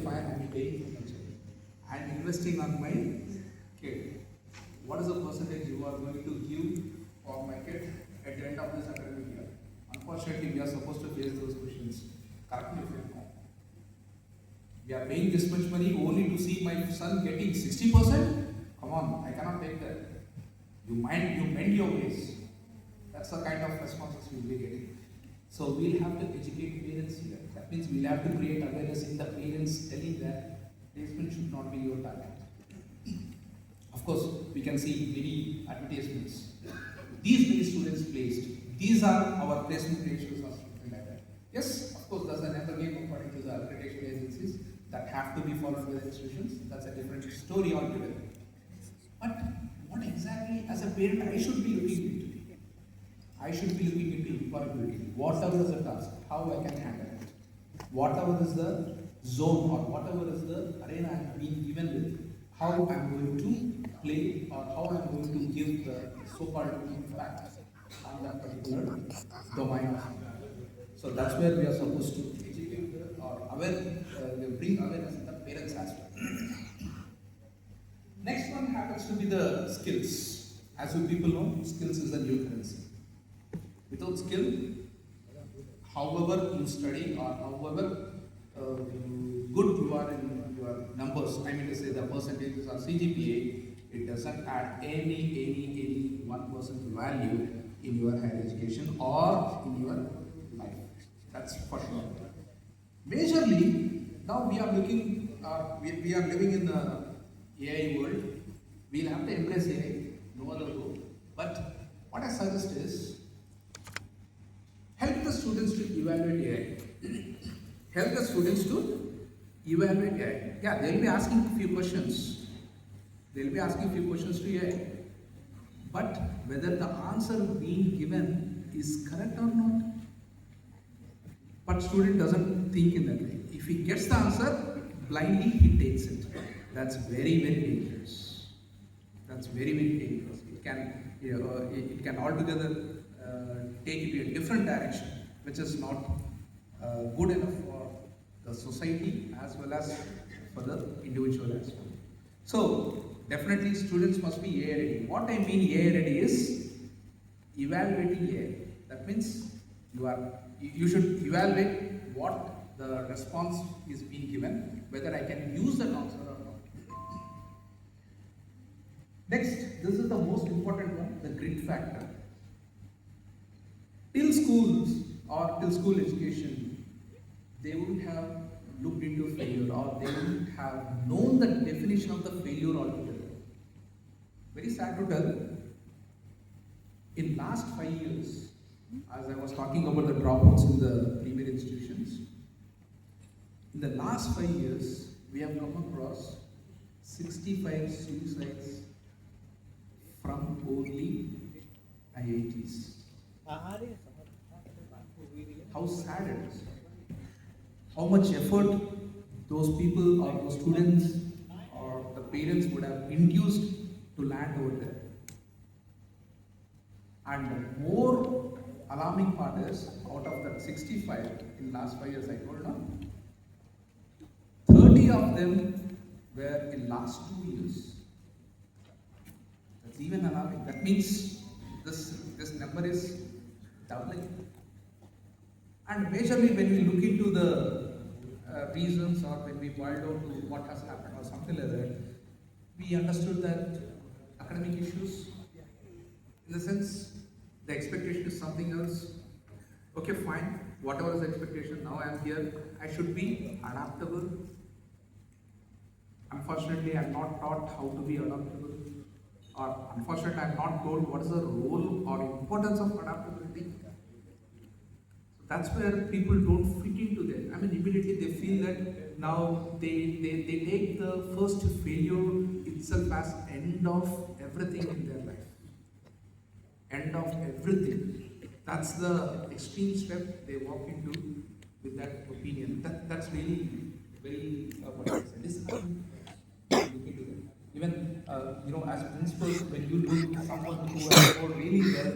fine, I'm paying for my child. I'm investing on my kid. What is the percentage you are going to give for my kid at the end of this academic year? Unfortunately, we are supposed to face those questions. Correct me if I'm wrong. We are paying this much money only to see my son getting 60%? Come on, I cannot take that. You mend your ways. That's the kind of responses we'll be getting. So we'll have to educate parents here. That means we'll have to create awareness in the parents telling that placement should not be your target. Of course, we can see many advertisements. These many students placed. These are our placement ratios or something like that. Yes, of course, there's another game according to the accreditation agencies that have to be followed by the institutions. That's a different story altogether. But what exactly, as a parent, I should be looking into? I should be looking into employability. Whatever is the task, how I can handle it. Whatever is the zone or whatever is the arena I'm being given with, how I'm going to play or how I'm going to give the so-called impact on that particular domain. So that's where we are supposed to educate or bring awareness in the parents as well. Next one happens to be the skills. As you people know, skills is the new currency. Without skill, however you study or however good you are in your numbers, I mean to say the percentages or CGPA, it doesn't add any 1% value in your higher education or in your life. That's for sure. Majorly, now we are looking, we are living in the AI world. We'll have to embrace AI, no other way. But what I suggest is, help the students to evaluate AI. Help the students to evaluate AI. Yeah, they'll be asking a few questions. They'll be asking a few questions to AI. But whether the answer being given is correct or not, but student doesn't think in that way. If he gets the answer, blindly he takes it. That's very dangerous. That's very dangerous. It can altogether take it in a different direction, which is not good enough for the society as well as for the individual as well. So definitely students must be AI ready. What I mean AI ready is evaluating AI. That means you should evaluate what the response is being given, whether I can use that answer or not. Next, this is the most important one, the grit factor. Till schools or till school education, they wouldn't have looked into failure or they wouldn't have known the definition of the failure altogether. Very sad to tell, in last 5 years, as I was talking about the dropouts in the primary institutions, in the last 5 years, we have come across 65 suicides from only IITs. How sad it is. How much effort those people or those students or the parents would have induced to land over there. And the more alarming part is, out of that 65 in last 5 years, I told you, 30 of them were in last 2 years. That's even alarming. That means this number is doubling. And majorly when we look into the reasons or when we boil down to what has happened or something like that, we understood that academic issues, in the sense the expectation is something else. Okay, fine, whatever is the expectation, now I am here, I should be adaptable. Unfortunately, I am not taught how to be adaptable, or unfortunately, I am not told what is the role or importance of adaptability. So that's where people don't fit into that. I mean, immediately they feel that now they take the first failure itself as end of everything in their life. End of everything. That's the extreme step they walk into with that opinion. That's really very disheartening. Even as principals, when you look at someone who has scored really well